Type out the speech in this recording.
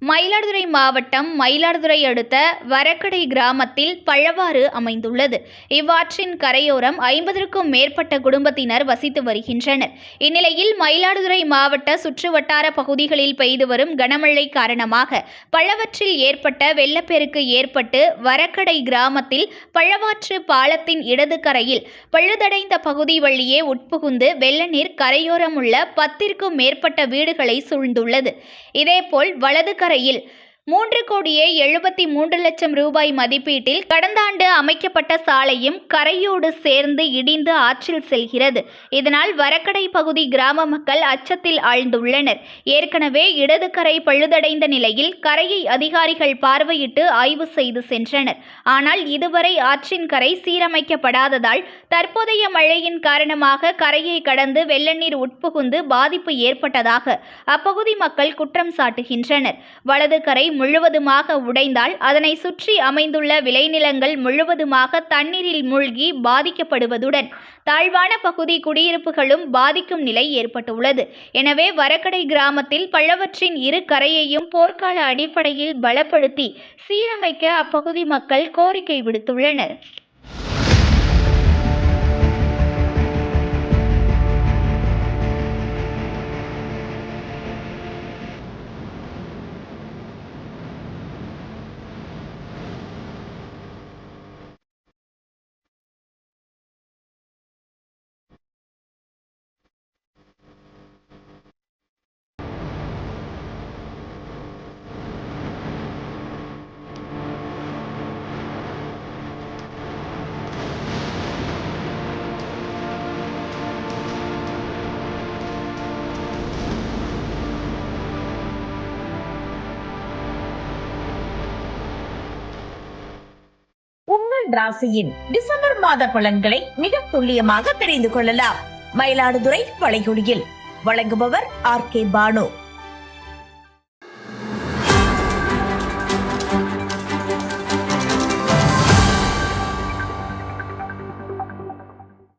மயிலாடுதுறை மாவட்டம் மயிலாடுதுறை அடுத்த வரக்கடை கிராமத்தில் பழவாறு அமைந்துள்ளது. இவ்வாற்றின் கரையோரம் 50க்கும் மேற்பட்ட குடும்பத்தினர் வசித்து வருகின்றனர். இந்நிலையில் மயிலாடுதுறை மாவட்ட சுற்றுவட்டார பகுதிகளில் பெய்து வரும் கனமழை காரணமாக பழவற்றில் ஏற்பட்ட வெள்ளப்பெருக்கு ஏற்பட்டு வரக்கடை கிராமத்தில் பழவாற்று பாலத்தின் இடது கரையில் பழுதடைந்த பகுதி வழியே உட்புகுந்து வெள்ள நீர் கரையோரம் உள்ள 10க்கும் மேற்பட்ட வீடுகளை சூழ்ந்துள்ளது. இதேபோல் வலது கரையில் 3,73,00,000 ரூபாய் மதிப்பீட்டில் கடந்த ஆண்டு அமைக்கப்பட்ட சாலையும் கரையோடு சேர்ந்து இடிந்து ஆற்றில் செல்கிறது. இதனால் வரக்கடை பகுதி கிராம மக்கள் அச்சத்தில் ஆழ்ந்துள்ளனர். ஏற்கனவே இடது கரை பழுதடைந்த நிலையில் கரையை அதிகாரிகள் பார்வையிட்டு ஆய்வு செய்து சென்றனர். ஆனால் இதுவரை ஆற்றின் கரை சீரமைக்கப்படாததால் தற்போதைய மழையின் காரணமாக கரையை கடந்து வெள்ள நீர் உட்புகுந்து பாதிப்பு ஏற்பட்டதாக அப்பகுதி மக்கள் குற்றம் சாட்டுகின்றனர். வலது கரை முழுவதுமாக உடைந்தால் அதனை சுற்றி அமைந்துள்ள விளைநிலங்கள் முழுவதுமாக தண்ணீரில் மூழ்கி பாதிக்கப்படுவதுடன் தாழ்வான பகுதி குடியிருப்புகளும் பாதிக்கும் நிலை ஏற்பட்டுள்ளது. எனவே வரக்கடை கிராமத்தில் பழவற்றின் இரு கரையையும் போர்க்கால அடிப்படையில் பலப்படுத்தி சீரமைக்க அப்பகுதி மக்கள் கோரிக்கை விடுத்துள்ளனர். உங்கள் ராசியின் டிசம்பர் மாத பலன்களை மிக துல்லியமாக தெரிந்து கொள்ளலாம். மயிலாடுதுறை வளைகுடியில் வழங்குபவர் RK பானு.